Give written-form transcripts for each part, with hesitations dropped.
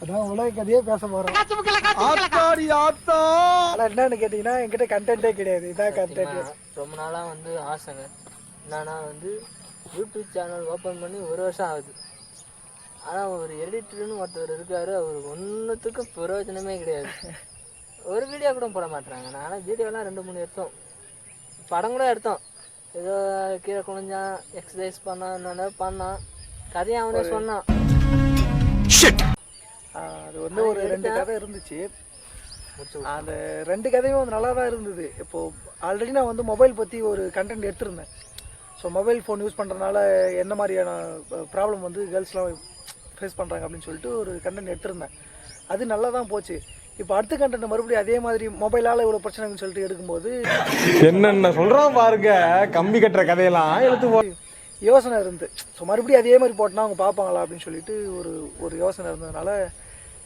அதான் உலக கதையே பேச போறோம். என்னன்னு கேட்டீங்கன்னா என்கிட்ட கண்டென்ட்டே கிடையாது. இதான் கண்டென்ட். ரொம்ப நாளா வந்து ஆசைங்க. என்னன்னா வந்து யூடியூப் சேனல் ஓப்பன் பண்ணி 1 வருஷம் ஆகுது. ஆனால் ஒரு எடிட்டர்னு ஒருத்தர் இருக்காரு. அவருக்கு ஒன்றுத்துக்கும் பிரயோஜனமே கிடையாது. ஒரு வீடியோ கூட போட மாட்டாங்க. நானும் வீடியோலாம் 2-3 எடுத்தோம், படம் கூட எடுத்தோம். ஏதோ கீழே குனிஞ்சான், எக்ஸசைஸ் பண்ணான், என்னென்ன பண்ணான், கதையை அவனே சொன்னான். அது வந்து ஒரு 2 கதை இருந்துச்சு. அந்த 2 கதையும் வந்து நல்லா தான் இருந்தது. இப்போது ஆல்ரெடி நான் வந்து மொபைல் பற்றி ஒரு கண்டென்ட் எடுத்திருந்தேன். ஸோ மொபைல் ஃபோன் யூஸ் பண்ணுறதுனால என்ன மாதிரியான ப்ராப்ளம் வந்து கேர்ள்ஸ்லாம் ஃபேஸ் பண்ணுறாங்க அப்படின்னு சொல்லிட்டு ஒரு கண்டென்ட் எடுத்திருந்தேன். அது நல்லா தான் போச்சு. இப்போ அடுத்த கண்டென்ட் மறுபடியும் அதே மாதிரி மொபைலால் இவ்வளோ பிரச்சனைன்னு சொல்லிட்டு எடுக்கும்போது என்னென்ன சொல்கிறான் பாருங்க, கம்பி கட்டுற கதையெல்லாம் எடுத்து யோசனை இருந்து. ஸோ மறுபடியும் அதே மாதிரி போட்டோன்னா அவங்க பார்ப்பாங்களா அப்படின்னு சொல்லிட்டு ஒரு யோசனை இருந்ததுனால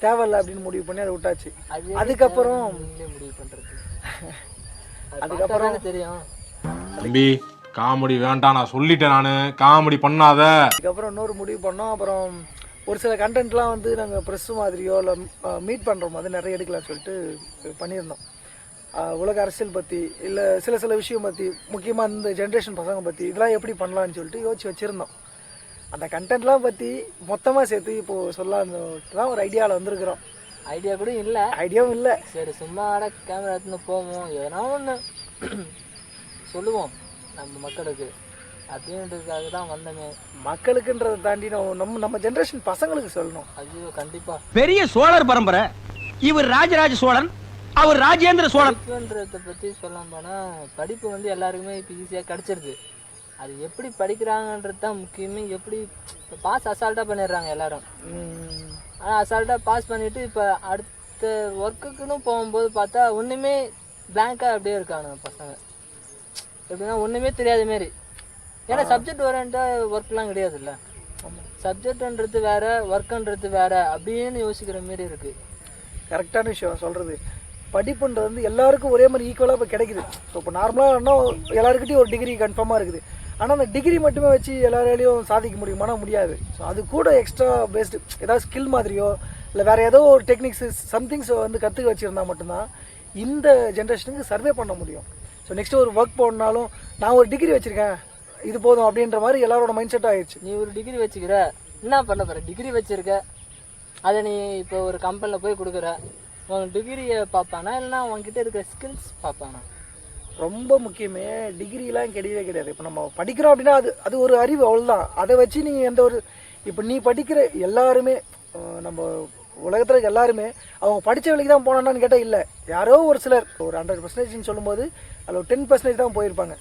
தேவையில்லை அப்படின்னு முடிவு பண்ணி அதை விட்டாச்சு. அதுக்கப்புறம் முடிவு பண்ணுறது அதுக்கப்புறம் தெரியும். தம்பி காமெடி வேண்டாம், நான் சொல்லிட்டேன், நான் காமெடி பண்ணாத. அதுக்கப்புறம் இன்னொரு முடிவு பண்ணோம். அப்புறம் ஒரு சில கண்டென்ட்லாம் வந்து நாங்கள் ப்ரெஸ்ஸு மாதிரியோ இல்லை மீட் பண்ணுற மாதிரி நிறைய எடுக்கலாம்னு சொல்லிட்டு பண்ணியிருந்தோம். உலக அரசியல் பற்றி இல்லை சில விஷயம் பற்றி, முக்கியமாக இந்த ஜென்ரேஷன் பசங்க பற்றி இதெல்லாம் எப்படி பண்ணலான்னு சொல்லிட்டு யோசிச்சு வச்சுருந்தோம். அந்த கண்டென்ட்லாம் பற்றி மொத்தமாக சேர்த்து இப்போது சொல்லலான்னு தான் ஒரு ஐடியாவில் வந்திருக்கிறோம். ஐடியா கூட இல்லை, ஐடியாவும் இல்லை. சரி சும்மா கேமரா எடுத்துன்னு போவோம், எதனா ஒன்று சொல்லுவோம் நம்ம மக்களுக்கு அப்படின்றதுக்காக தான் வந்தமே. மக்களுக்குன்றதை தாண்டி நம்ம ஜென்ரேஷன் பசங்களுக்கு சொல்லணும். ஐயோ கண்டிப்பா. பெரிய சோழர் பரம்பரை, இவர் ராஜராஜ சோழன், அவர் ராஜேந்திர சோழன். படிப்புன்றதை பற்றி சொல்லலாம் போனால் படிப்பு வந்து எல்லாருக்குமே இப்போ ஈஸியாக கிடச்சிருது. அது எப்படி படிக்கிறாங்கன்றது தான் முக்கியமே. எப்படி பாஸ் அசால்ட்டாக பண்ணிடுறாங்க எல்லாரும். ஆனால் அசால்ட்டாக பாஸ் பண்ணிவிட்டு இப்போ அடுத்த ஒர்க்குக்குன்னு போகும்போது பார்த்தா ஒன்றுமே பிளாங்காக அப்படியே இருக்கானுங்க பசங்க. எப்படின்னா ஒன்றுமே தெரியாத மாரி. ஏன்னா சப்ஜெக்ட் ஓரியன்டா ஒர்க்லாம் கிடையாது இல்லை. சப்ஜெக்ட்ன்றது வேறு, ஒர்க்குன்றது வேறு அப்படின்னு யோசிக்கிற மாரி இருக்குது. கரெக்டான விஷயம் சொல்கிறது. படிப்புன்றது வந்து எல்லாருக்கும் ஒரே மாதிரி ஈக்குவலாக இப்போ கிடைக்குது. ஸோ இப்போ நார்மலாக இன்னும் எல்லாருக்கிட்டையும் ஒரு டிகிரி கன்ஃபார்மாக இருக்குது. ஆனால் அந்த டிகிரி மட்டுமே வச்சு எல்லாராலையும் சாதிக்க முடியுமானா முடியாது. ஸோ அது கூட எக்ஸ்ட்ரா பேஸ்டு ஏதாவது ஸ்கில் மாதிரியோ இல்லை வேறு ஏதோ ஒரு டெக்னிக்ஸு சம்திங்ஸ் வந்து கற்றுக்க வச்சுருந்தா மட்டும்தான் இந்த ஜென்ரேஷனுக்கு சர்வே பண்ண முடியும். ஸோ நெக்ஸ்ட்டு ஒரு ஒர்க் போனாலும் நான் ஒரு டிகிரி வச்சுருக்கேன், இது போதும் அப்படின்ற மாதிரி எல்லாரோட மைண்ட் செட் ஆகிடுச்சு. நீ ஒரு டிகிரி வச்சுக்கிற, என்ன பண்ண போகிற? டிகிரி வச்சுருக்க, அதை நீ இப்போ ஒரு கம்பெனியில் போய் கொடுக்குற, உன் டிகிரியை பார்ப்பானா இல்லைனா உன்கிட்ட இருக்கிற ஸ்கில்ஸ் பார்ப்பானா? ரொம்ப முக்கியமே டிகிரிலாம் கிடையவே கிடையாது. இப்போ நம்ம படிக்கிறோம் அப்படின்னா அது ஒரு அறிவு, அவ்வளோதான். அதை வச்சு நீங்கள் எந்த ஒரு இப்போ நீ படிக்கிற எல்லாருமே நம்ம உலகத்தில் இருக்க எல்லாருமே அவங்க படித்த வேலைக்கு தான் போனான்னு கேட்டால் இல்லை. யாரோ ஒரு சிலர் ஒரு 100% சொல்லும்போது அதில் ஒரு 10% தான் போயிருப்பாங்க.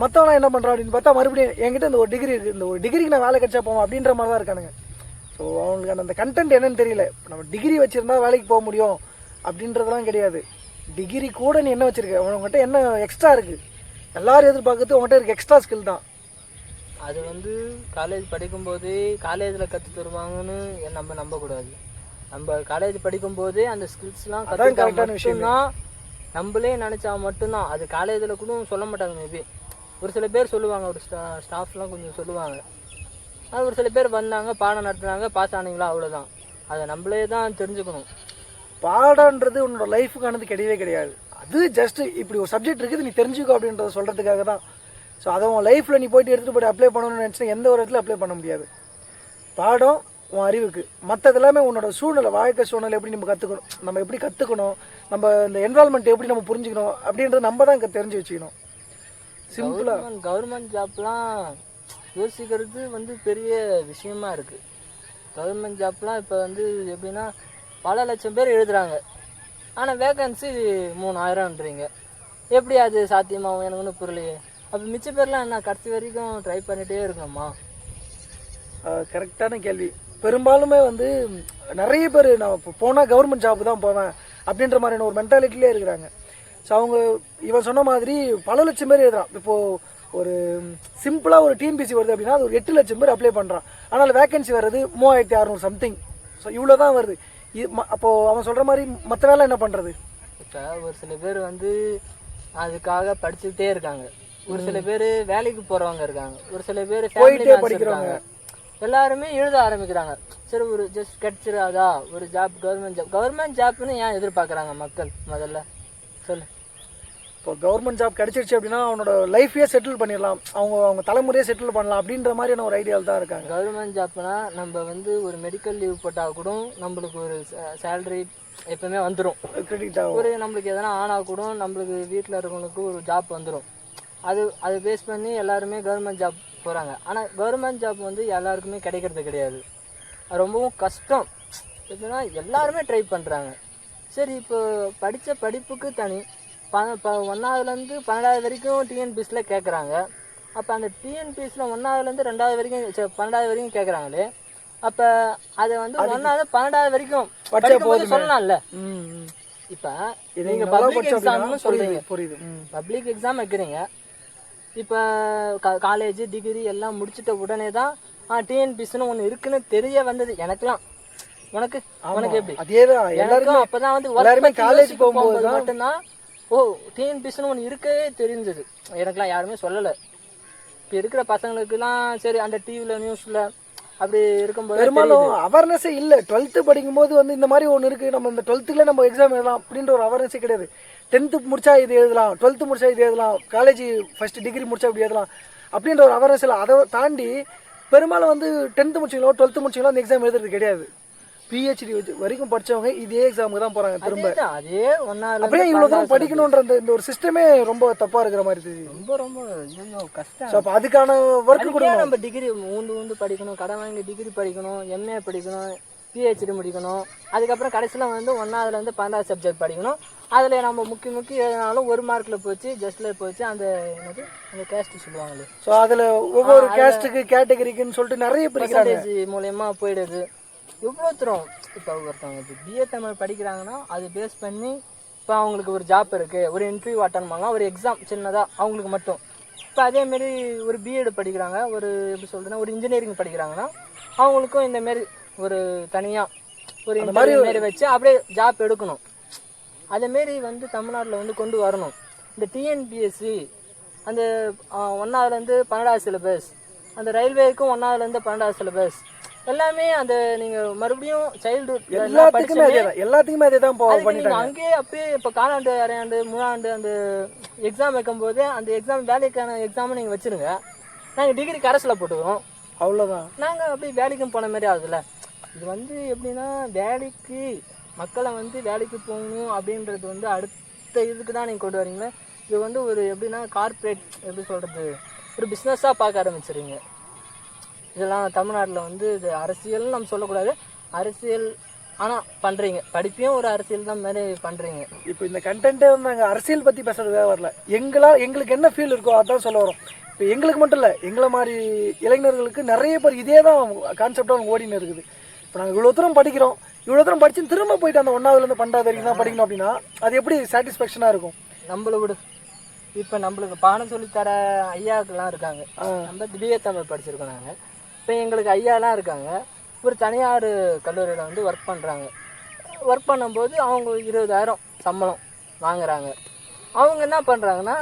மற்றவங்களாம் என்ன பண்ணுறான் அப்படின்னு பார்த்தா மறுபடியும் என்கிட்ட இந்த ஒரு டிகிரி இருக்குது, இந்த ஒரு டிகிரிக்கு நான் வேலை கிடைச்சா போவோம் அப்படின்ற மாதிரி தான் இருக்கானுங்க. ஸோ அவங்களுக்கு அந்த கண்டென்ட் என்னன்னு தெரியல. நம்ம டிகிரி வச்சுருந்தா வேலைக்கு போக முடியும் அப்படின்றதெல்லாம் கிடையாது. டிகிரி கூட நீ என்ன வச்சுருக்க, உங்கள்கிட்ட என்ன எக்ஸ்ட்ரா இருக்குது, எல்லோரும் எதிர்பார்க்குறது உங்கள்கிட்ட இருக்க எக்ஸ்ட்ரா ஸ்கில் தான். அது வந்து காலேஜ் படிக்கும்போதே காலேஜில் கற்று தருவாங்கன்னு நம்ம நம்பக்கூடாது. நம்ம காலேஜ் படிக்கும்போதே அந்த ஸ்கில்ஸ்லாம் கரெக்டான விஷயம் தான். நம்மளே நினச்சா மட்டும்தான். அது காலேஜில் கூட சொல்ல மாட்டாங்க. மேபி ஒரு சில பேர் சொல்லுவாங்க, ஒரு ஸ்டாஃப்லாம் கொஞ்சம் சொல்லுவாங்க. அது ஒரு சில பேர் வந்தாங்க, பாடம் நடத்துனாங்க, பாஸ் ஆனீங்களா, அவ்வளோதான். அதை நம்மளே தான் தெரிஞ்சுக்கணும். பாடன்றது உன்னோட லைஃபுக்கானது கிடையவே கிடையாது. அது ஜஸ்ட்டு இப்படி ஒரு சப்ஜெக்ட் இருக்குது நீ தெரிஞ்சுக்கோ அப்படின்றத சொல்கிறதுக்காக தான். ஸோ அதை உன் லைஃப்பில் நீ போய்ட்டு எடுத்துகிட்டு போய்ட்டு அப்ளை பண்ணணும்னு நினச்சினா எந்த ஒரு இடத்துல அப்ளை பண்ண முடியாது. பாடம் உன் அறிவுக்கு, மற்றது எல்லாமே உன்னோட சூழ்நிலை, வாழ்க்கை சூழ்நிலை எப்படி நம்ம கற்றுக்கணும், நம்ம எப்படி கற்றுக்கணும், நம்ம இந்த என்வரான்மெண்ட் எப்படி நம்ம புரிஞ்சுக்கணும் அப்படின்றது நம்ம தான் தெரிஞ்சு வச்சுக்கணும். சிம்பிளாக கவர்மெண்ட் ஜாப்லாம் யோசிக்கிறது வந்து பெரிய விஷயமா இருக்குது. கவர்மெண்ட் ஜாப்லாம் இப்போ வந்து எப்படின்னா பல லட்சம் பேர் எழுதுகிறாங்க, ஆனால் வேகன்சி 3000ன்றீங்க. எப்படி அது சாத்தியமாகும்? எனக்கு ஒன்றும் புரியலையே. அப்போ மிச்ச பேர்லாம் என்ன கடைசி வரைக்கும் ட்ரை பண்ணிகிட்டே இருக்கணுமா? கரெக்டான கேள்வி. பெரும்பாலுமே வந்து நிறைய பேர் நான் இப்போ போனால் கவர்மெண்ட் ஜாப்பு தான் போவேன் அப்படின்ற மாதிரியான ஒரு மென்டாலிட்டிலே இருக்கிறாங்க. ஸோ அவங்க இவன் சொன்ன மாதிரி பல லட்சம் பேர் எழுதுறான். இப்போது ஒரு சிம்பிளாக ஒரு டிஎன்பிசி வருது அப்படின்னா அது ஒரு 8 லட்சம் பேர் அப்ளை பண்ணுறான். ஆனால் வேகன்சி வர்றது 3600 சம்திங். ஸோ இவ்வளோ தான் வருது. அப்போது அவன் சொல்கிற மாதிரி மற்ற வேலை என்ன பண்ணுறது? இப்போ ஒரு சில பேர் வந்து அதுக்காக படிச்சுக்கிட்டே இருக்காங்க, ஒரு சில பேர் வேலைக்கு போகிறவங்க இருக்காங்க, ஒரு சில பேர் போயிட்டே படிக்கிறவங்க. எல்லாருமே எழுத ஆரம்பிக்கிறாங்க. சரி ஒரு ஜஸ்ட் கிடைச்சிடாதா ஒரு ஜாப், கவர்மெண்ட் ஜாப்னு ஏன் எதிர்பார்க்குறாங்க மக்கள்? முதல்ல சொல்லு. இப்போ கவர்மெண்ட் ஜாப் கிடைச்சிருச்சு அப்படின்னா அவனோட லைஃபையே செட்டில் பண்ணிடலாம், அவங்க தலைமுறையே செட்டில் பண்ணலாம் அப்படின்ற மாதிரியான ஒரு ஐடியாவில் தான் இருக்காங்க. கவர்மெண்ட் ஜாப்னா நம்ம வந்து ஒரு மெடிக்கல் லீவ் போட்டால் கூட நம்மளுக்கு ஒரு சேலரி எப்பவுமே வந்துடும், கிரெடிட் ஆகும். ஒரு நம்மளுக்கு எதனா ஆனால் கூட நம்மளுக்கு வீட்டில் இருக்கவங்களுக்கு ஒரு ஜாப் வந்துடும். அது பேஸ் பண்ணி எல்லாருமே கவர்மெண்ட் ஜாப் போகிறாங்க. ஆனால் கவர்மெண்ட் ஜாப் வந்து எல்லாருக்குமே கிடைக்கிறது கிடையாது, அது ரொம்பவும் கஷ்டம். எப்படின்னா எல்லாருமே ட்ரை பண்ணுறாங்க. சரி இப்போ படித்த படிப்புக்கு தனி 1ஆவதுலேருந்து 12வது வரைக்கும் டிஎன்பிஎஸ்சியில் கேட்குறாங்க. அப்போ அந்த டிஎன்பிஎஸ்சியில் 1ஆவதுலேருந்து 2வது வரைக்கும் 12வது வரைக்கும் கேட்குறாங்களே, அப்போ அதை வந்து 1ஆவது 12வது வரைக்கும் படிக்கும்போது சொல்லலாம்ல. இப்போ நீங்கள் பப்ளிக் எக்ஸாம்னு சொல்கிறீங்க, புரியுது. பப்ளிக் எக்ஸாம் வைக்கிறீங்க. இப்போ காலேஜ் டிகிரி எல்லாம் முடிச்சிட்ட உடனே தான் டிஎன்பிஎஸ்சின்னு ஒன்று இருக்குன்னு தெரிய வந்தது எனக்குலாம். உனக்கு எப்படி? அதேதான் எனக்கும் அப்பதான் வந்து எல்லாருமே காலேஜ் போகும்போது மட்டும்தான் ஓ டிஎன்பிஎஸ்சின்னு ஒன்று இருக்கவே தெரிஞ்சது. எனக்குலாம் யாருமே சொல்லலை. இப்போ இருக்கிற பசங்களுக்குலாம் சரி அந்த டிவியில் நியூஸில் அப்படி இருக்கும்போது பெரும்பாலும் அவேர்னஸே இல்லை. 12th படிக்கும்போது வந்து இந்த மாதிரி ஒன்று இருக்குது, நம்ம இந்த 12th நம்ம எக்ஸாம் எழுதலாம் அப்படின்ற ஒரு அவேர்னஸே கிடையாது. 10th முடிச்சா இது எழுதலாம், 12th முடிச்சா இது எழுதலாம், காலேஜ் ஃபர்ஸ்ட் டிகிரி முடிச்சா இப்படி எழுதலாம் அப்படின்ற ஒரு அவேர்னஸ் இல்லை. அதை தாண்டி பெரும்பாலும் வந்து 10th முடிச்சிங்களோ 12th முடிச்சிங்களோ அந்த எக்ஸாம் எழுதுறது கிடையாது. பிஹெச்டி வரைக்கும் படிச்சவங்க இதே எக்ஸாமுக்கு தான் போறாங்க திரும்ப. அதே அப்படியே இவ்வளவு தூரம் படிக்கணும்ன்ற இந்த ஒரு சிஸ்டமே ரொம்ப தப்பா இருக்கிற மாதிரி தெரியுது. ரொம்ப கஷ்டம். அப்ப அதுக்கான ஒர்க் கூட நம்ம டிகிரி ஊந்து படிக்கணும், கடன் வாங்கி டிகிரி படிக்கணும், எம்ஏ படிக்கணும், பிஹெச்டி முடிக்கணும், அதுக்கப்புறம் கடைசியில் வந்து 1ஆவதுலேருந்து 12வது சப்ஜெக்ட் படிக்கணும். அதில் நம்ம முக்கிய எழுதினாலும் 1 மார்க்கில் போச்சு, ஜஸ்ட்டில் போச்சு. அந்த என்னது அந்த கேஸ்ட் சொல்லுவாங்களே, ஸோ அதில் ஒவ்வொரு கேஸ்ட்டுக்கு கேட்டகரிக்குன்னு சொல்லிட்டு நிறைய பர்சன்டேஜ் மூலயமா போயிடுது. எவ்வளோ தூரம் இப்போ ஒருத்தவங்க இப்போ பிஏ தமிழ் படிக்கிறாங்கன்னா அது பேஸ் பண்ணி இப்போ அவங்களுக்கு ஒரு ஜாப் இருக்குது, ஒரு இன்டர்வியூ அட்டன் பண்ணலாம், ஒரு எக்ஸாம் சின்னதாக அவங்களுக்கு மட்டும். இப்போ அதேமாரி ஒரு பிஎட் படிக்கிறாங்க, ஒரு எப்படி சொல்கிறேன்னா ஒரு இன்ஜினியரிங் படிக்கிறாங்கன்னா அவங்களுக்கும் இந்தமாரி ஒரு தனியாக ஒரு இன்டர்வியூ மாரி வச்சு அப்படியே ஜாப் எடுக்கணும். அதேமாரி வந்து தமிழ்நாட்டில் வந்து கொண்டு வரணும். இந்த டிஎன்பிஎஸ்சி அந்த 1ஆவதுலேருந்து 12வது சிலபஸ், அந்த ரயில்வேக்கும் 1ஆவதுலேருந்து 12வது சிலபஸ் எல்லாமே அந்த நீங்க மறுபடியும் சைல்ட்ஹுட் எல்லாத்துக்குமே அதே தான் பண்ணிட்டாங்க. அங்கேயே அப்படியே இப்போ காலாண்டு, அரையாண்டு, 3ஆண்டு அந்த எக்ஸாம் வைக்கும் போது அந்த எக்ஸாம் வேலைக்கான எக்ஸாம் நீங்க வச்சிருங்க, நாங்கள் டிகிரி கரஸில் போட்டுக்கிறோம், அவ்வளோதான். நாங்கள் அப்படியே வேலைக்கும் போன மாதிரி ஆகுதுல்ல. இது வந்து எப்படின்னா வேலைக்கு மக்களை வந்து வேலைக்கு போகணும் அப்படின்றது வந்து அடுத்த இதுக்கு தான் நீங்கள் கொண்டு வரீங்களே. இது வந்து ஒரு எப்படின்னா கார்பரேட் எப்படி சொல்கிறது ஒரு பிஸ்னஸாக பார்க்க ஆரம்பிச்சிடுறீங்க. இதெல்லாம் தமிழ்நாட்டில் வந்து இது அரசியல்னு நம்ம சொல்லக்கூடாது, அரசியல் ஆனால் பண்ணுறீங்க, படிப்பையும் ஒரு அரசியல் தான் மாதிரி பண்ணுறீங்க. இப்போ இந்த கண்டென்ட்டே வந்து நாங்கள் அரசியல் பற்றி பேசுறதுக்காக வரல, எங்களுக்கு என்ன ஃபீல் இருக்கோ அதான் சொல்ல வரோம். இப்போ எங்களுக்கு மட்டும் இல்லை, எங்களை மாதிரி இளைஞர்களுக்கு நிறைய பேர் இதே தான் கான்செப்டாக அவங்க ஓடின்னு இருக்குது. இப்போ நாங்கள் இவ்வளோ தூரம் படிக்கிறோம், இவ்வளோ தூரம் படிச்சு திரும்ப போயிட்டு அந்த 1ஆவதுலேருந்து 12வது வரைக்கும் தான் படிக்கணும் அப்படின்னா அது எப்படி சாட்டிஸ்ஃபேக்ஷனாக இருக்கும்? நம்மளை விடு இப்போ நம்மளுக்கு பாடம் சொல்லித்தர ஐயாக்கெல்லாம் இருக்காங்க, நம்ம பிஏ தமிழ் படிச்சிருக்கோம் நாங்கள். இப்போ எங்களுக்கு ஐயாலாம் இருக்காங்க, ஒரு தனியார் கல்லூரியில் வந்து ஒர்க் பண்ணுறாங்க. ஒர்க் பண்ணும்போது அவங்க 20,000 சம்பளம் வாங்குறாங்க. அவங்க என்ன பண்ணுறாங்கன்னா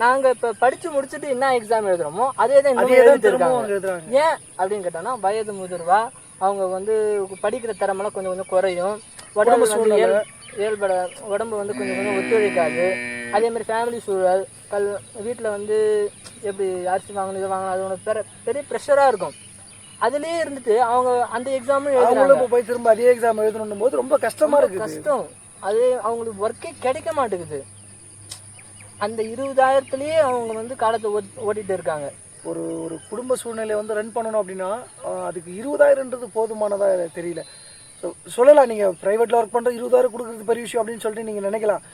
நாங்கள் இப்போ படித்து முடிச்சுட்டு என்ன எக்ஸாம் எழுதுகிறோமோ அதே தான் இன்னும் எழுதிருக்காங்க. ஏன் அப்படின்னு கேட்டோன்னா வயது முதிர்வா அவங்க வந்து படிக்கிற திறமெல்லாம் கொஞ்சம் கொஞ்சம் குறையும், உடம்பு வந்து இயல்பட உடம்பு வந்து கொஞ்சம் கொஞ்சம் ஒத்துழைக்காது. அதேமாதிரி ஃபேமிலி சூழல் வீட்டில் வந்து எப்படி அரிசி வாங்கணும் இதை வாங்கணும், அது ஒன்று பெரிய ப்ரெஷராக இருக்கும். அதுலேயே இருந்துட்டு அவங்க அந்த எக்ஸாமும் எழுதுறாங்க, போய் திரும்ப அதே எக்ஸாம் எழுதணும் போது ரொம்ப கஷ்டமாக இருக்குது, கஷ்டம். அது அவங்களுக்கு ஒர்க்கே கிடைக்க மாட்டேங்குது. அந்த 20,000த்துலேயே அவங்க வந்து காலத்தை ஓட்டிகிட்டு இருக்காங்க. ஒரு ஒரு குடும்ப சூழ்நிலையை வந்து ரன் பண்ணணும் அப்படின்னா அதுக்கு 20,000ன்றது போதுமானதாக தெரியல. ஸோ சொல்லலாம், நீங்கள் ப்ரைவேட்டில் ஒர்க் பண்ணுற 20,000 கொடுக்குறது பெரிய விஷயம் அப்படின்னு சொல்லிட்டு நீங்கள் நினைக்கலாம்,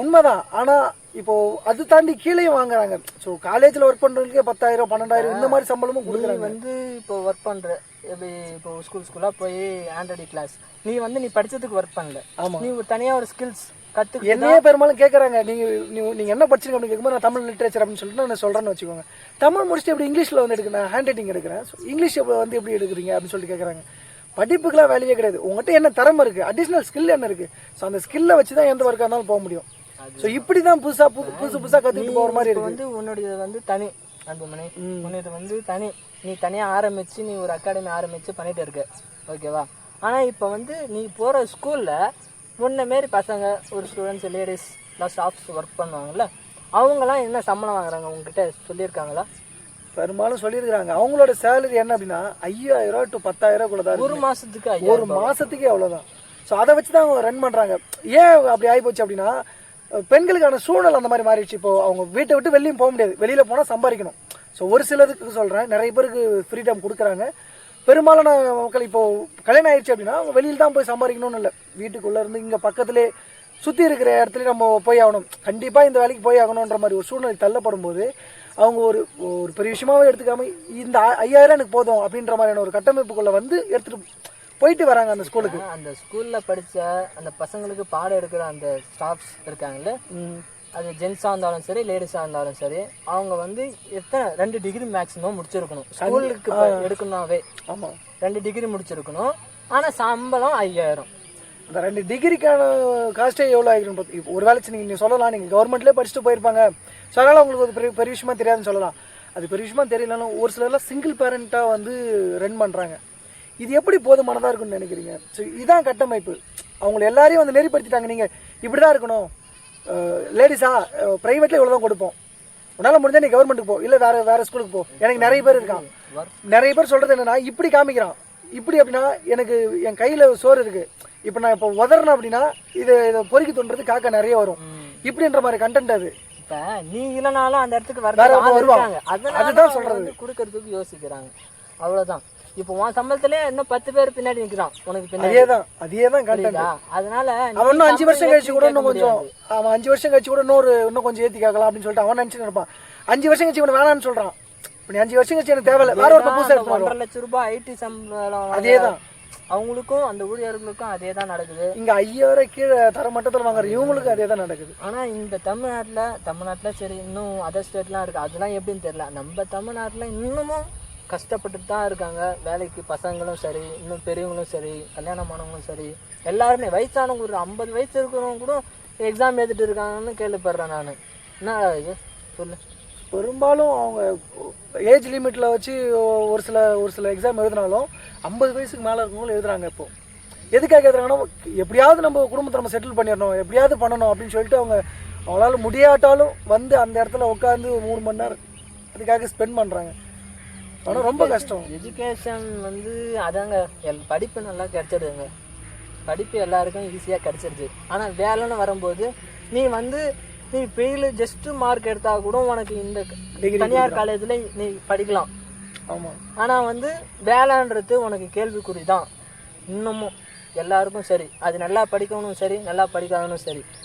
உண்மைதான். ஆனால் இப்போது அது தாண்டி கீழே வாங்குறாங்க. ஸோ காலேஜில் ஒர்க் பண்ணுறதுக்கே 10,000 12,000 இந்த மாதிரி சம்பளமும் கொடுக்குறாங்க. வந்து இப்போ ஒர்க் பண்ணுற எப்படி இப்போ ஸ்கூலாக போய் ஆண்ட்ராய்டு கிளாஸ் நீ படித்ததுக்கு ஒர்க் பண்ணல, ஆமாம், நீ தனியாக ஒரு ஸ்கில்ஸ் கற்றுக்க. என்னையே பெரும்பாலும் கேட்குறாங்க, நீங்கள் என்ன படிச்சிருங்க அப்படின்னு கேட்கும்போது நான் தமிழ் லிட்ரேச்சர் அப்படின்னு சொல்லிட்டு நான் சொல்கிறேன்னு வச்சுக்கோங்க. தமிழ் முடிச்சுட்டு எப்படி இங்கிலீஷில் வந்து எடுக்கிறேன், ஹேண்ட் ரைட்டிங் எடுக்கிறேன், ஸோ இங்கிலீஷ் வந்து எப்படி எடுக்கிறீங்க அப்படின்னு சொல்லிட்டு கேட்குறாங்க. படிப்புக்கெல்லாம் வேலையே கிடையாது, உங்கள்கிட்ட என்ன திறமை இருக்குது, அடிஷ்னல் ஸ்கில் என்ன இருக்குது, ஸோ அந்த ஸ்கில்லை வச்சு தான் எந்த ஒர்க்காக இருந்தாலும் போக முடியும். ஸோ இப்படி தான் புதுசாக கற்றுக்கிட்டு போகிற மாதிரி இருக்குது. வந்து உன்னுடைய வந்து தனி அன்புமணி உனக்கு வந்து நீ தனியாக ஆரம்பித்து நீ ஒரு அகாடமி ஆரம்பித்து பண்ணிட்டு இருக்க, ஓகேவா? ஆனால் இப்போ வந்து நீ போகிற ஸ்கூலில் முன்ன மாரி பசங்க ஒரு ஸ்டூடெண்ட்ஸ் லேடிஸ் ஸ்டாஃப்ஸ் ஒர்க் பண்ணுவாங்கல்ல, அவங்களாம் என்ன சம்பளம் வாங்குறாங்க உங்ககிட்ட சொல்லியிருக்காங்களா? பெரும்பாலும் சொல்லியிருக்கிறாங்க. அவங்களோட சேலரி என்ன அப்படின்னா 5000 to 10,000 கூட தான். ஒரு மாதத்துக்கு ஒரு மாதத்துக்கே அவ்வளோதான். ஸோ அதை வச்சு தான் அவங்க ரன் பண்ணுறாங்க. ஏன் அப்படி ஆகிப்போச்சு அப்படின்னா, பெண்களுக்கான சூழல் அந்த மாதிரி மாறிடுச்சு. இப்போ அவங்க வீட்டை விட்டு வெளியும் போக முடியாது, வெளியில் போனால் சம்பாதிக்கணும். ஸோ ஒரு சிலருக்கு சொல்கிறேன், நிறைய பேருக்கு ஃப்ரீடம் கொடுக்குறாங்க. பெரும்பாலான மக்கள் இப்போது கல்யாணம் ஆயிடுச்சு அப்படின்னா அவங்க வெளியில் தான் போய் சம்பாதிக்கணும்னு இல்லை, வீட்டுக்குள்ளே இருந்து இங்கே பக்கத்துலேயே சுற்றி இருக்கிற இடத்துல நம்ம போய் ஆகணும், கண்டிப்பாக இந்த வேலைக்கு போய் ஆகணுன்ற மாதிரி ஒரு சூழ்நிலை தள்ளப்படும் போது அவங்க ஒரு ஒரு பெரிய விஷயமாவே எடுத்துக்காம இந்த 5000 எனக்கு போதும் அப்படின்ற மாதிரியான ஒரு கட்டமைப்புக்குள்ளே வந்து எடுத்துகிட்டு போயிட்டு வராங்க அந்த ஸ்கூலுக்கு. அந்த ஸ்கூலில் படித்த அந்த பசங்களுக்கு பாடம் எடுக்கிற அந்த ஸ்டாஃப்ஸ் இருக்காங்கல்ல, அது ஜென்ஸாக இருந்தாலும் சரி லேடிஸாக இருந்தாலும் சரி, அவங்க வந்து எத்தனை 2 டிகிரி மேக்ஸிமம் முடிச்சிருக்கணும் ஸ்கூலுக்கு எடுக்கணும்னாவே. ஆமாம், 2 டிகிரி முடிச்சிருக்கணும். ஆனால் சம்பளம் 5000. அந்த 2 டிகிரிக்கான காஸ்ட்டே எவ்வளோ ஆகிருக்கும் பார்த்து. இப்போ ஒரு வேலை நீங்கள் சொல்லலாம், நீங்கள் கவர்மெண்ட்லேயே படிச்சுட்டு போயிருப்பாங்க, ஸோ அதனால் உங்களுக்கு ஒரு பெரிய விஷயமா தெரியாதுன்னு சொல்லலாம். அது பெரிய விஷயமா தெரியலனாலும் ஒரு சிலர்லாம் சிங்கிள் பேரண்ட்டாக வந்து ரன் பண்ணுறாங்க. இது எப்படி போதுமானதாக இருக்குன்னு நினைக்கிறீங்க? ஸோ இதுதான் கட்டமைப்பு. அவங்களை எல்லாரையும் வந்து நெறிப்படுத்திட்டாங்க, நீங்கள் இப்படி தான் இருக்கணும். லேடிஸா ப்ரைவேட்டில் இவ்வளோ தான் கொடுப்போம், உன்னால் முடிஞ்சால் நீ கவர்மெண்ட்டுக்கு போ, இல்லை வேறு ஸ்கூலுக்கு போ. எனக்கு நிறைய பேர் இருக்கான், நிறைய பேர் சொல்கிறது என்னென்னா இப்படி காமிக்கிறான். இப்படி அப்படின்னா எனக்கு என் கையில் சோறு இருக்குது, இப்போ நான் இப்போ உதறணும் அப்படின்னா இதை பொறுக்கி தோன்றது காக்கா நிறைய வரும், இப்படின்ற மாதிரி கண்டென்ட். அது இப்போ நீ இல்லைனாலும் அந்த இடத்துக்கு வருவாங்க, அதுதான் சொல்கிறது, கொடுக்கறதுக்கு யோசிக்கிறாங்க, அவ்வளோதான். இப்போ உன் சம்பளத்திலே இன்னும் 10 பேர் பின்னாடி நிற்கிறான் உனக்கு பின்னாடி. அதே தான் கண்டென்ட். அதனால அவன் 5 வருஷம் கழிச்சு கூட இன்னும் கொஞ்சம், அவன் 5 வருஷம் கழிச்சு கூட இன்னும் கொஞ்சம் ஏற்றி கேட்கலாம் அப்படின்னு சொல்லிட்டு அவன் நினச்சிட்டு இருப்பான். 5 வருஷம் கழிச்சு இவன் வேணான்னு சொல்கிறான், இப்போ 5 வருஷம் கழிச்சு எனக்கு தேவையில்லை, வேற ஒரு புதுசாக 1.5 லட்சம் ரூபாய் ஐடி சம்பளம். அதே தான் அவங்களுக்கும் அந்த ஊழியர்களுக்கும் அதே தான் நடக்குது. இங்கே 5000 கீழே தர மட்டத்தில் வாங்குற இவங்களுக்கு அதே தான் நடக்குது. ஆனால் இந்த தமிழ்நாட்டில் சரி, இன்னும் அதர் ஸ்டேட்லாம் இருக்குது, அதெல்லாம் எப்படின்னு தெரியல. நம்ம தமிழ்நாட்டில் இன்னமும் கஷ்டப்பட்டுட்டு தான் இருக்காங்க. வேலைக்கு பசங்களும் சரி, இன்னும் பெரியவங்களும் சரி, கல்யாணமானவங்களும் சரி, எல்லாருமே வயசானவங்க ஒரு 50 வயசு இருக்கிறவங்க கூட எக்ஸாம் எழுதிட்டு இருக்காங்கன்னு கேள்விப்படுறேன் நான். என்ன இது சொல்லு? பெரும்பாலும் அவங்க ஏஜ் லிமிட்டில் வச்சு ஒரு சில எக்ஸாம் எழுதினாலும் 50 வயசுக்கு மேலே இருக்கவங்களும் எழுதுறாங்க. இப்போ எதுக்காக எழுதுறாங்கன்னா, எப்படியாவது நம்ம குடும்பத்தை நம்ம செட்டில் பண்ணிடணும், எப்படியாவது பண்ணணும் அப்படின்னு சொல்லிட்டு அவங்களால முடியாட்டாலும் வந்து அந்த இடத்துல உட்காந்து 3 மணி நேரம் அதுக்காக ஸ்பெண்ட் பண்ணுறாங்க. ஆனால் ரொம்ப கஷ்டம். எஜுகேஷன் வந்து அதாங்க, படிப்பு நல்லா கிடைச்சிடுதுங்க, படிப்பு எல்லாருக்கும் ஈஸியாக கிடைச்சிருது. ஆனால் வேலைன்னு வரும்போது நீ ஃபெயிலு ஜஸ்ட் மார்க் எடுத்தால் கூட உனக்கு இந்த தனியார் காலேஜில் நீ படிக்கலாம். ஆமாம். ஆனால் வந்து வேலைன்றது உனக்கு கேள்விக்குறி தான் இன்னமும் எல்லாருக்கும் சரி. அது நல்லா படிக்கணும் சரி, நல்லா படிக்காதனும் சரி.